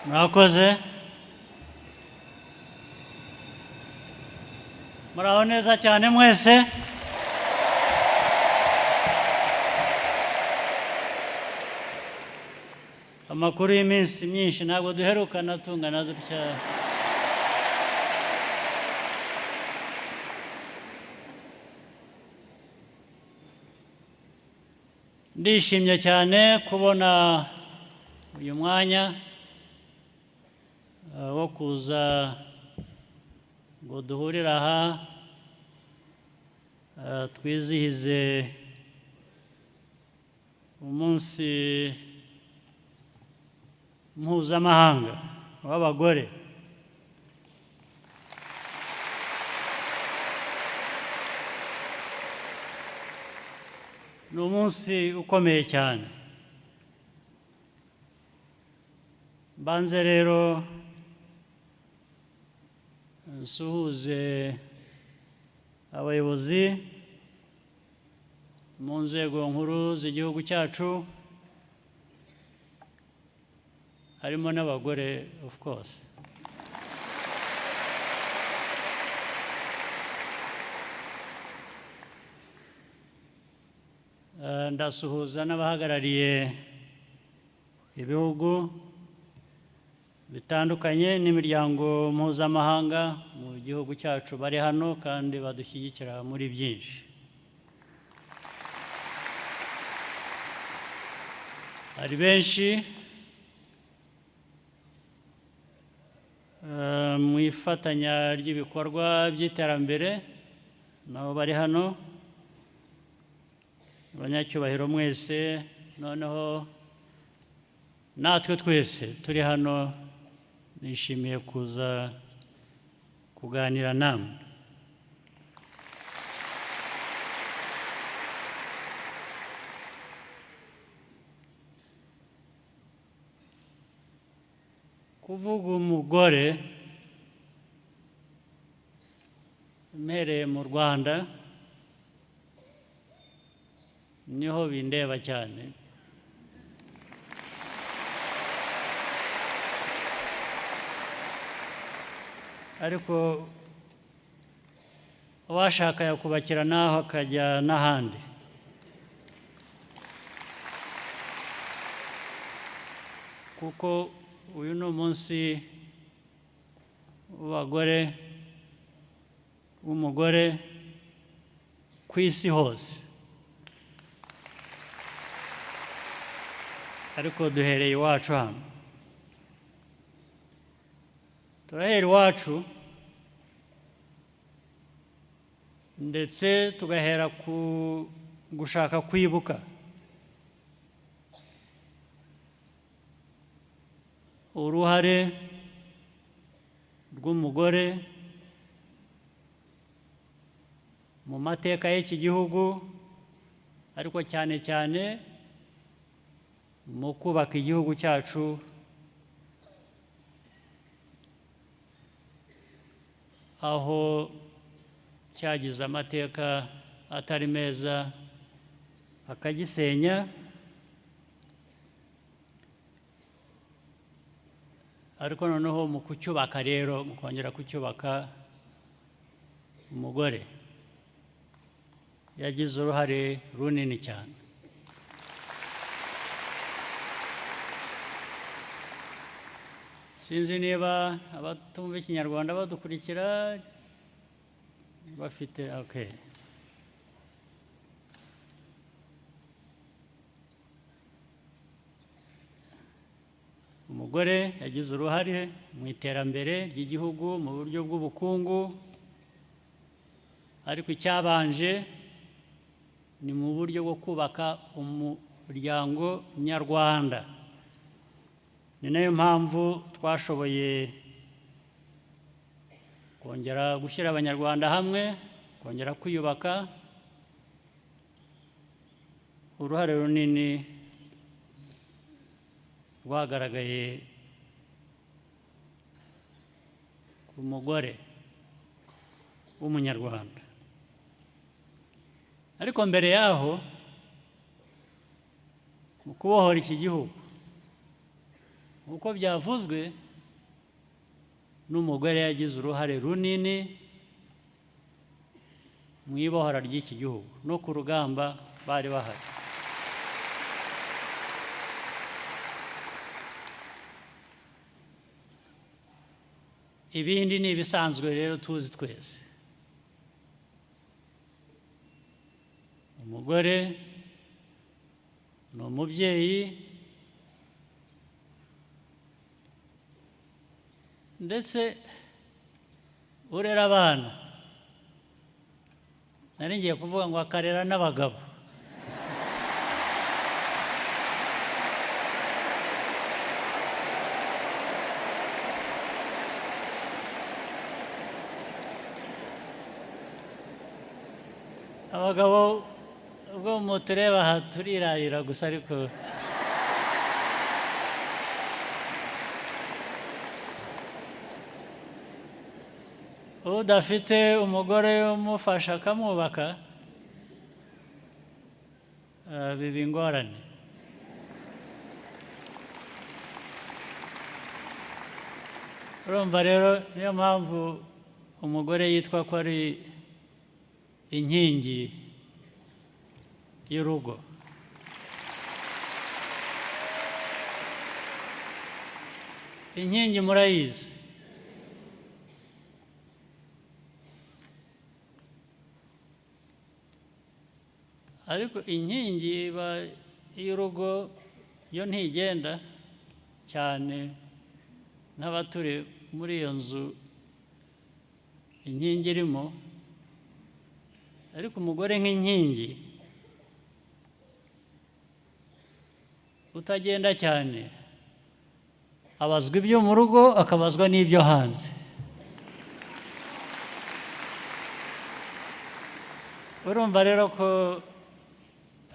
murakoze muraho neza cyane mwese amakuru y'iminsi myinshi ntabwo duherukana tungana dutya ndishimye cyane kubona uyu mwanya wo kuza ngo duhurire aha twizihize umunsi mpuzamahanga w'abagore ni umunsi ukomeye cyane mbanze rero nsuhuze abayobozi mu nzego nkuru z'igihugu cyacu harimo n'abagore of course ndasuhuza n'abahagarariye ibihugu bitandukanye n'imiryango mpuzamahanga mu gihugu cyacu bari hano kandi badushyigikira muri byinshi hari benshi mu ifatanya ry'ibikorwa by'iterambere nabo bari hano abanyacyubahiro mwese noneho natwe twese turi hano nishimiye kuza kuganira namwe kuvuga umugore mpereye mu Rwanda niho bindeba cyane ariko uwashaka yakubakira naho akajya n'ahandi kuko uyu ni umunsi w'abagore w'umugore ku isi hose ariko duhereye iwacu hano turahera iwacu ndetse tugahera ku gushaka kwibuka uruhare rw'umugore mu mateka y'iki gihugu ariko cyane cyane mu kubaka igihugu cyacu aho cyagize amateka atari meza akagisenya ariko noneho mu kucyubaka rero mu kongera kucyubaka umugore yagize uruhare runini cyane sinzi niba abatumva ikinyarwanda badukurikira bafite okay umugore yagize uruhare mu iterambere ry'igihugu mu buryo bw'ubukungu ariko icyabanje ni mu buryo bwo kubaka umuryango nyarwanda ni nayo mpamvu twashoboye kongera gushyira abanyarwanda hamwe kongera kwiyubaka uruhare runini rwagaragaye ku mugore w'umunyarwanda ariko mbere yaho mu kubohora iki gihugu uko byavuzwe n'umugore yagize uruhare runini mu ibohora ry'iki gihugu no ku rugamba bari bahari. Ibindi ni ibisanzwe rero tuzi twese. Umugore ni umubyeyi ndetse urera abana. Nari ngiye kuvuga ngo akarera n'abagabo. Abagabo ubwo mutureba aha turirarira gusa, ariko udafite umugore umufasha akamwubaka biba ingorane. Urumva rero niyo mpamvu umugore yitwa ko ari inkingi y'urugo. Inkingi murayizi. Ariko inkingi y'urugo yo ntigenda cyane n'abaturi muri iyo nzu inkingi irimo. Ariko umugore nk'inkingi utagenda cyane abazwa ibyo mu rugo akabazwa n'ibyo hanze. Urumva rero ko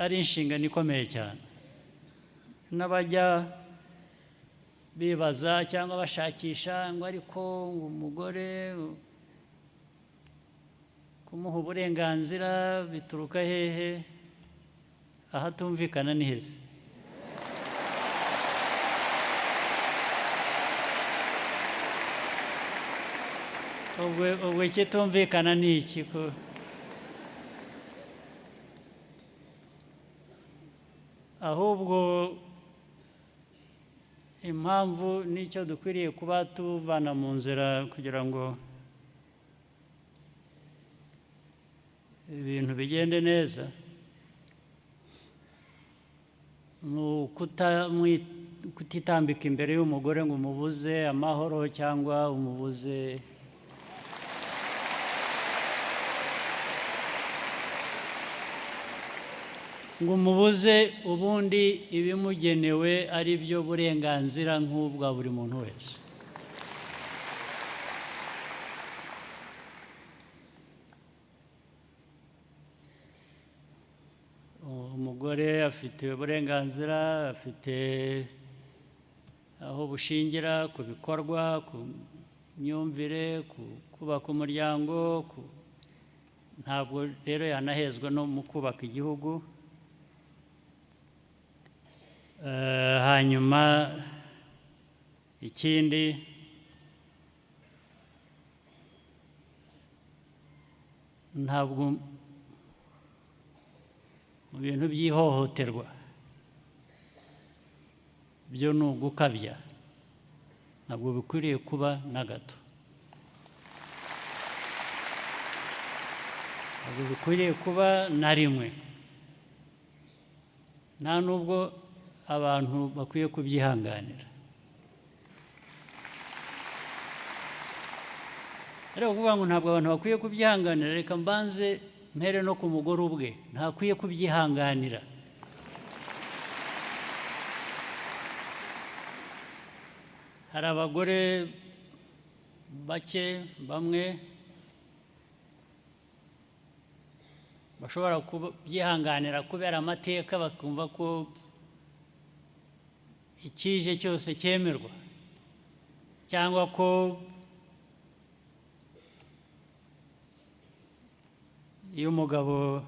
ari inshingano ikomeye cyane. N'abajya bibaza cyangwa bashakisha ngo ariko umugore kumuha uburenganzira bituruka hehe, ahatumvikana ni heza. Ubwo ikitumvikana ni iki? Ahubwo impamvu n'icyo dukwiriye kuba tuvana mu nzira kugira ngo ibintu bigende neza ni kutitambika imbere y'umugore ngo umubuze amahoro cyangwa umubuze ubundi ibimugenewe ari byo burenganzira nk'ubwa buri muntu wese. Umugore afite uburenganzira, afite aho bushingira ku bikorwa, ku myumvire, kubaka umuryango. Ntabwo rero yanahezwa no mu kubaka igihugu. Hanyuma ikindi ntabwo mu bintu by'ihohoterwa byo ni ugukabya, ntabwo bikwiriye kuba na gato. Ntabwo bikwiriye kuba na rimwe, nta nubwo abantu bakwiye kubyihanganira. Ariko kuvuga ngo ntabwo abantu bakwiye kubyihanganira, reka mbanze mpere no ku mugore ubwe ntakwiye kubyihanganira. Hari abagore bake bamwe bashobora kubyihanganira kubera amateka, bakumva ko ikije cyose cyemerwa, cyangwa ko iyo umugabo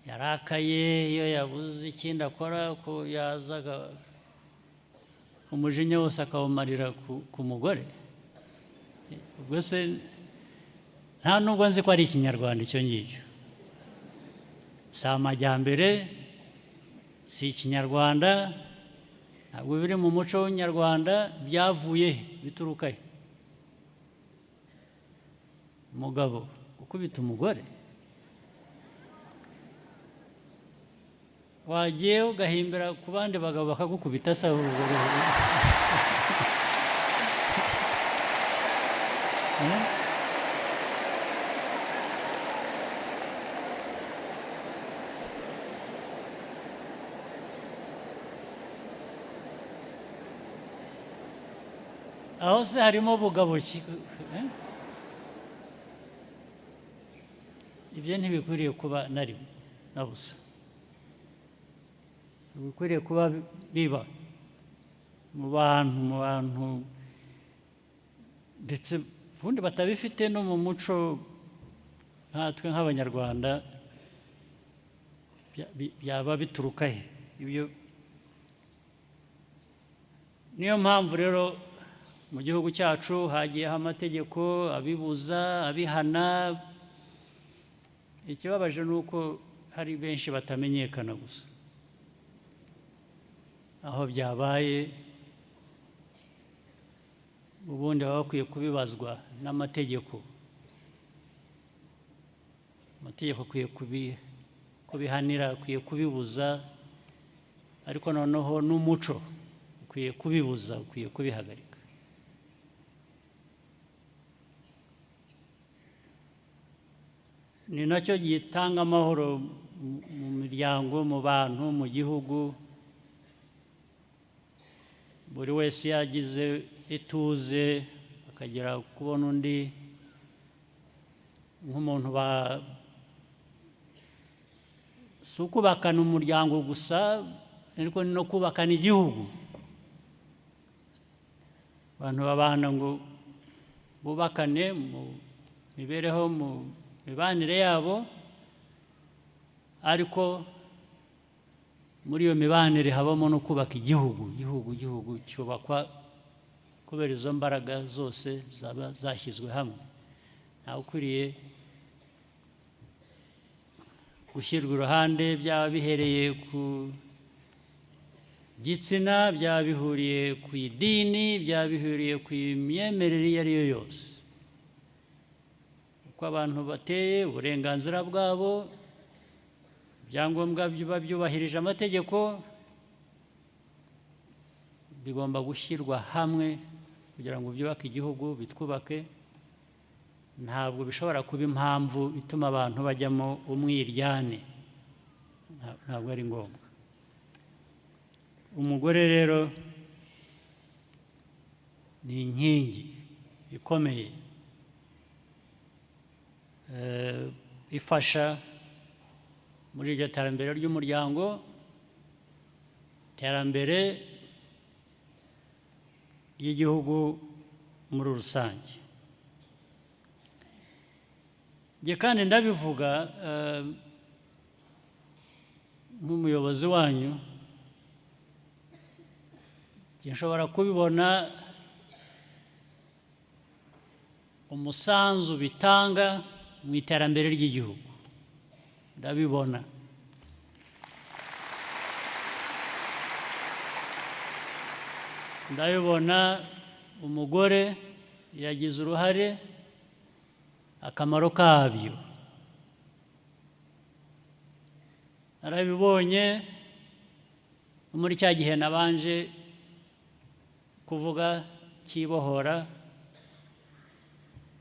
yarakaye, iyo yabuze ikindi akora, ko yazaga umujinya wose akawumarira ku mugore. Ubwo se nta nubwo nzi ko ari ikinyarwanda icyo ngicyo, si amajyambere, si ikinyarwanda, ntabwo biri mu muco w'Inyarwanda. Byavuye bituruka he? Umugabo gukubita umugore? Wagiye ugahimbira ku bandi bagabo bakagukubita se ahubwo? Aho se harimo bugabo ki? Ibyo ntibikwiriye kuba na rimwe na busa. Bikwiriye kuba biba mu bantu ndetse ubundi batabifite no mu muco nkatwe nk'Abanyarwanda. Byaba bituruka he? Niyo mpamvu rero mu gihugu cyacu hagiyeho amategeko abibuza, abihana. Ikibabaje ni uko hari benshi batamenyekana gusa. Aho byabaye ubundi baba bakwiye kubibazwa n'amategeko. Amategeko akwiye kubihanira, akwiye kubibuza, ariko noneho n'umuco ukwiye kubibuza, ukwiye kubihagarika. Ni nacyo gitanga amahoro mu miryango, mu bantu, mu gihugu. Buri wese yagize ituze, akagera kubona undi nk'umuntu si ukubakana umuryango gusa, ariko no kubakana igihugu. Abantu babana ngo bubakane mu mibereho, mu mibanire yabo, ariko muri iyo mibanire habamo no kubaka igihugu. Igihugu cyubakwa kubera izo mbaraga zose zaba zashyizwe hamwe. Ntawe ukwiriye gushyirwa iruhande, byaba bihereye ku gitsina, byaba bihuriye ku idini, byaba bihuriye ku myemerere iyo ari yo yose. Uko abantu bateye, uburenganzira bwabo, ibyangombwa biba byubahirije amategeko, bigomba gushyirwa hamwe kugira ngo byubake igihugu, bitwubake. Ntabwo bishobora kuba impamvu ituma abantu bajyamo umwiryane. Ntabwo ari ngombwa. Umugore rero ni inkingi ikomeye ifasha muri iryo terambere ry'umuryango, iterambere ry'igihugu muri rusange. Njye kandi ndabivuga nk'umuyobozi wanyu, nshobora kubibona umusanzu bitanga mu iterambere ry'igihugu. Ndabibona. Ndabibona umugore yagize uruhare, akamaro kabyo narabibonye muri cya gihe nabanje kuvuga cyibohora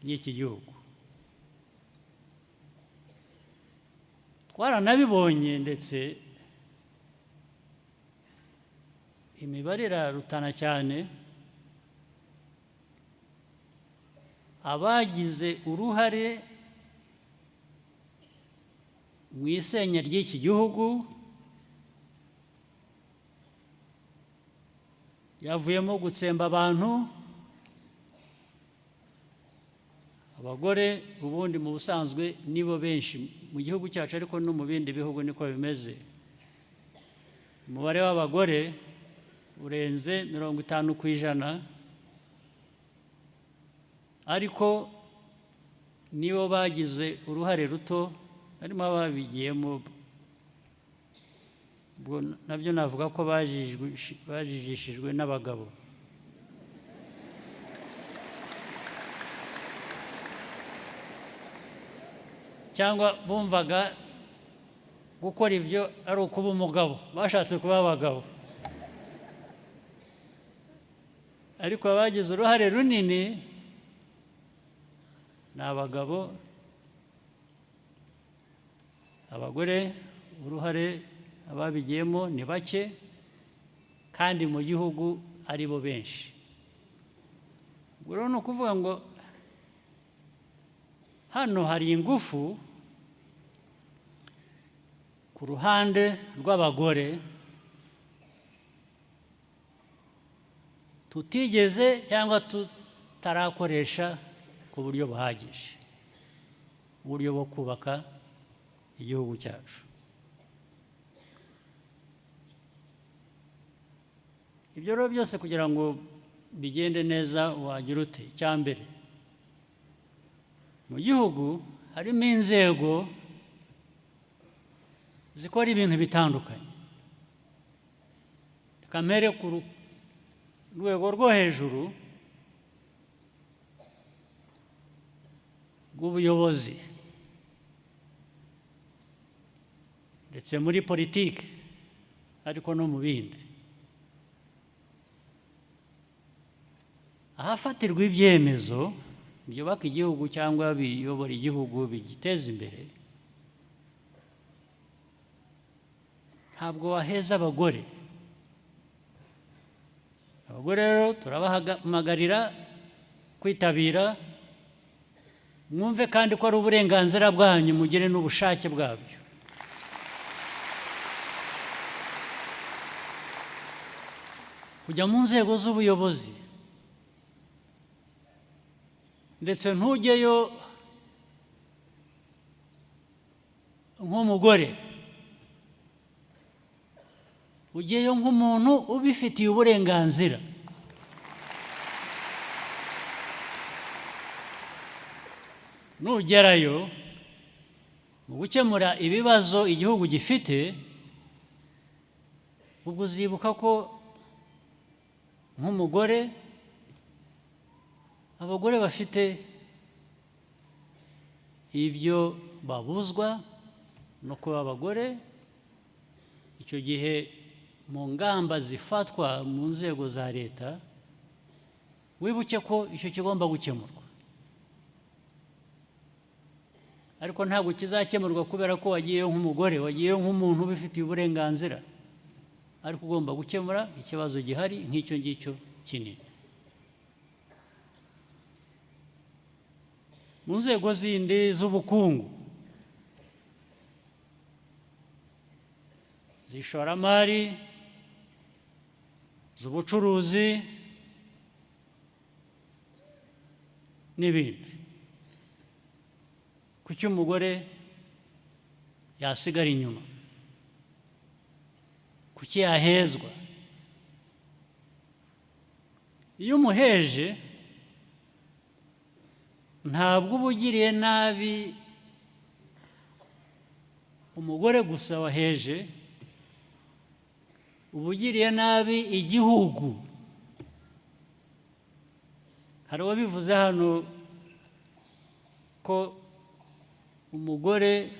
ry'iki gihugu. Twaranabibonye ndetse imibare irarutana cyane. Abagize uruhare mu isenya ry'iki gihugu yavuyemo gutsemba abantu. Abagore ubundi mu busanzwe nibo benshi mu gihugu cyacu, ariko no mu bindi bihugu niko bimeze. Umubare w'abagore urenze 50%, ariko nibo bagize uruhare ruto, harimo ababigiyemo, nabyo navuga ko bajijishijwe n'abagabo. Cyangwa bumvaga gukora ibyo ari ukuba umugabo, bashatse kuba abagabo. Ariko abagize uruhare runini ni abagabo, abagore uruhare ababigiyemo ni bake, kandi mu gihugu ari bo benshi. Ubwo rero ni ukuvuga ngo hano hari ingufu ku ruhande rw'abagore tutigeze cyangwa tutarakoresha ku buryo buhagije, uburyo bwo kubaka igihugu cyacu. Ibyo rero byose kugira ngo bigende neza wagira ute? Icya mbere, mu gihugu harimo inzego zikora ibintu bitandukanye. Kamere ku rwego rwo hejuru rw'ubuyobozi ndetse muri politiki, ariko no mu bindi. Ahafatirwa ibyemezo byubaka igihugu cyangwa biyobora igihugu bigiteza imbere, ntabwo waheza abagore. Abagore rero turabahamagarira kwitabira, mwumve kandi ko ari uburenganzira bwanyu, mugire n'ubushake bwabyo. Kujya mu nzego z'ubuyobozi, ndetse ntujyeyo nk'umugore, ujyeyo nk'umuntu ubifitiye uburenganzira. Nugerayo mu gukemura ibibazo igihugu gifite, ubwo uzibuka ko nk'umugore, abagore bafite ibyo babuzwa no kuba abagore. Icyo gihe mu ngamba zifatwa mu nzego za leta, wibuke ko icyo kigomba gukemurwa. Ariko ntabwo kizakemurwa kubera ko wagiyeyo nk'umugore, wagiyeyo nk'umuntu ubifitiye uburenganzira, ariko ugomba gukemura ikibazo gihari nk'icyo ngicyo kinini. Mu nzego zindi z'ubukungu, z'ishoramari, z'ubucuruzi n'ibindi, kuki umugore yasigara inyuma? Kuki yahezwa? Iyo umuheje, ntabwo uba ugiriye nabi umugore gusa waheje, uba ugiriye nabi igihugu. Hari uwabivuze hano ko umugore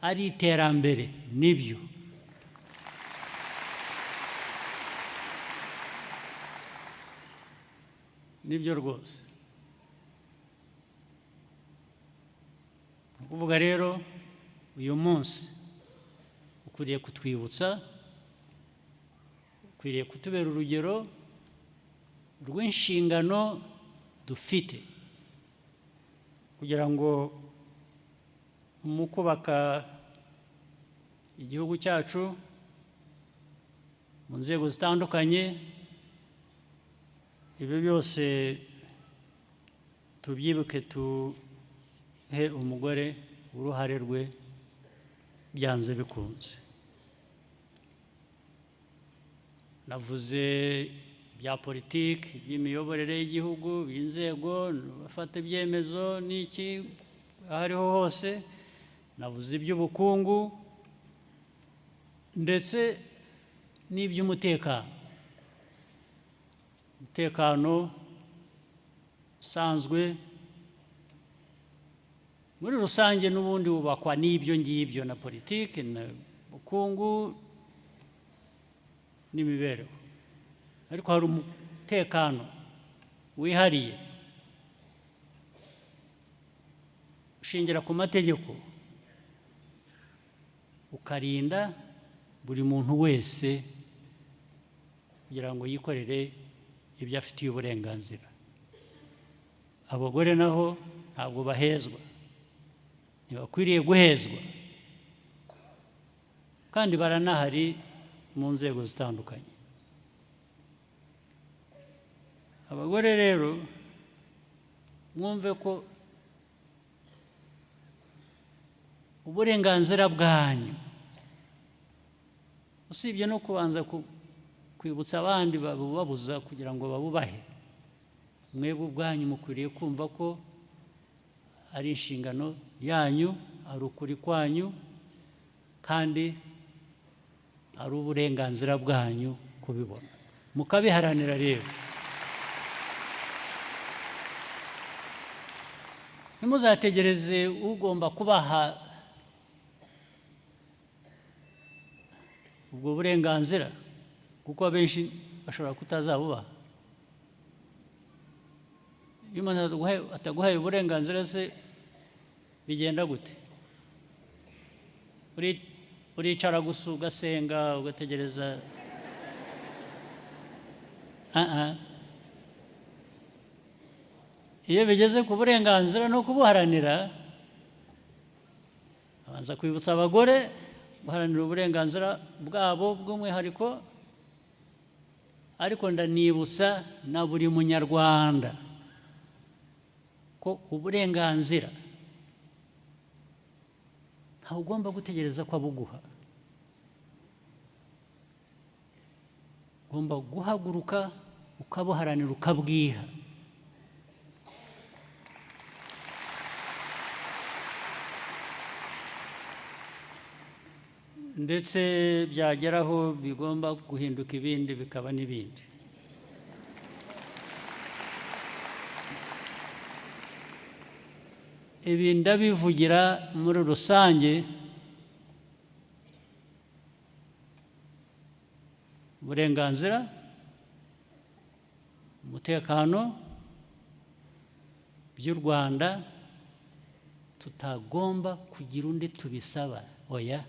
ari iterambere. Nibyo, nibyo rwose. Kuvuga rero uyu munsi ukwiriye kutwibutsa, ukwiriye kutubera urugero rw'inshingano dufite kugira ngo mu kubaka igihugu cyacu mu nzego zitandukanye, ibi byose tubyibuke, he umugore uruhare rwe byanze bikunze. navuze bya politiki, by'imiyoborere y'igihugu, b'inzego, bafata ibyemezo n'iki aho ariho hose, navuze iby'ubukungu ndetse n'iby'umutekano. Umutekano usanzwe muri rusange n'ubundi wubakwa n'ibyo ngibyo, na politiki, na bukungu n'imibereho. Ariko hari umutekano wihariye ushingira ku mategeko, ukarinda buri muntu wese kugira ngo yikorere ibyo afitiye uburenganzira. Abagore naho ntabwo bahezwa, ntibakwiriye guhezwa, kandi baranahari mu nzego zitandukanye. Abagore rero mwumve ko uburenganzira bwanyu, usibye no kubanza kwibutsa abandi babubabuza kugira ngo babubahe, mwebwe ubwanyu mukwiriye kumva ko ari inshingano yanyu, ari ukuri kwanyu, kandi ari uburenganzira bwanyu kubibona, mukabiharanira. Rero ntimuzategereze ugomba kubaha ubwo burenganzira, kuko abenshi bashobora kutazabubaha. Iyo umuntu ataguhaye uburenganzira se bigenda gute? Uricara gusa ugasenga ugategereza? Iyo bigeze ku burenganzira no kubuharanira, abanza kwibutsa abagore guharanira uburenganzira bwabo bw'umwihariko, ariko ndanibutsa na buri munyarwanda ko uburenganzira ntawe ugomba gutegereza ko abuguha. Ugomba guhaguruka ukabuharanira, ukabwiha. Ndetse byageraho bigomba guhinduka ibindi, bikaba n'ibindi. Ibi ndabivugira muri rusange. Uburenganzira, umutekano by'u Rwanda tutagomba kugira undi tubisaba. Oya,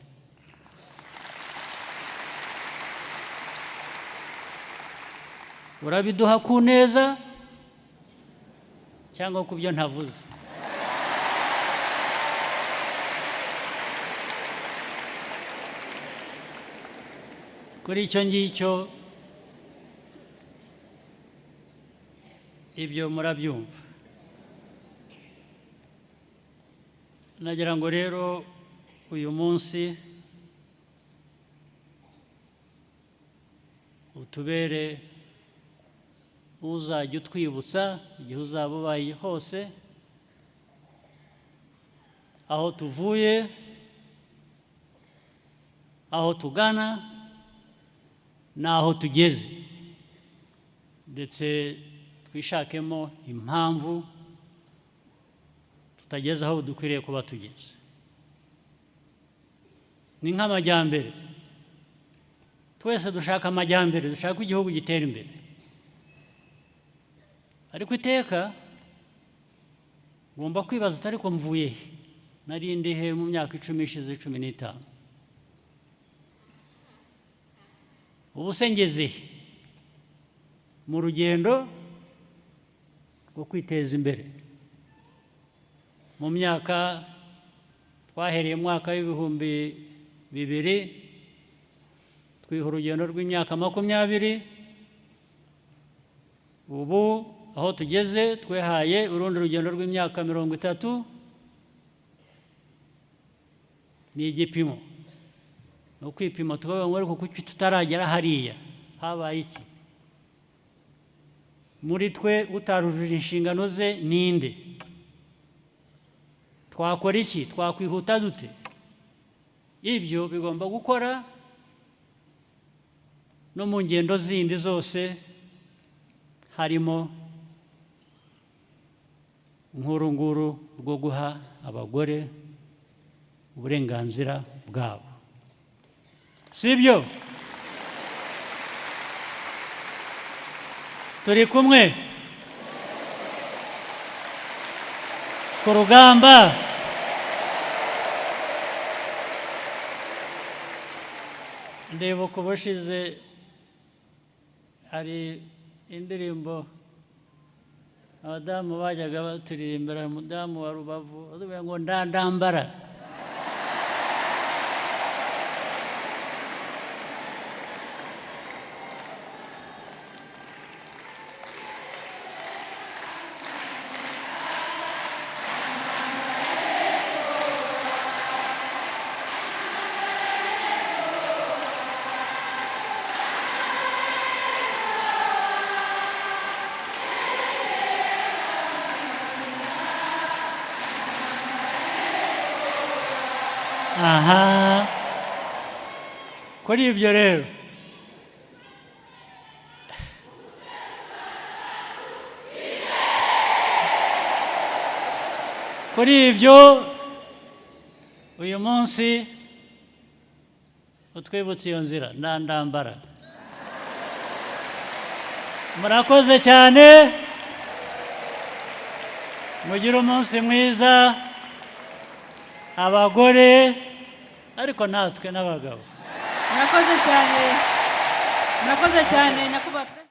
urabiduha ku neza cyangwa ku byo ntavuze. Kuri icyo ngicyo ibyo murabyumva. Nagira ngo rero uyu munsi utubere uzajya utwibutsa igihe uzaba ubaye hose aho tuvuye, aho tugana n'aho tugeze, ndetse twishakemo impamvu tutageze aho dukwiriye kuba tugeze. Ni nk'amajyambere, twese dushaka amajyambere, dushaka ko igihugu gitera imbere, ariko iteka ugomba kwibaza utari ko mvuye he, nari ndi he mu myaka 10 ishize, 15? Ubu se ngeze he mu rugendo rwo kwiteza imbere? Mu myaka twahereye mu mwaka w'2000 twiha urugendo rw'imyaka 20, ubu aho tugeze twehaye urundi rugendo rw'imyaka 30. Ni igipimo, no kwipima tukavuga ngo ariko kuki tutaragera hariya habaye iki muri twe utarujuje inshingano ze ninde twakora iki twakwihuta dute ibyo bigomba gukora no mu ngendo zindi zose harimo nkuru nguru rwo guha abagore uburenganzira bwabo sibyo turi kumwe ku rugamba ndibuka ubushize hari indirimbo abadamu bajyaga baturirimbira umudamu wa Rubavu ngo ndandambara aha kuri ibyo rero kuri ibyo uyu munsi utwibutse iyo nzira ndandambara murakoze cyane mugire umunsi mwiza abagore ariko natwe n'abagabo murakoze cyane nyakubahwa.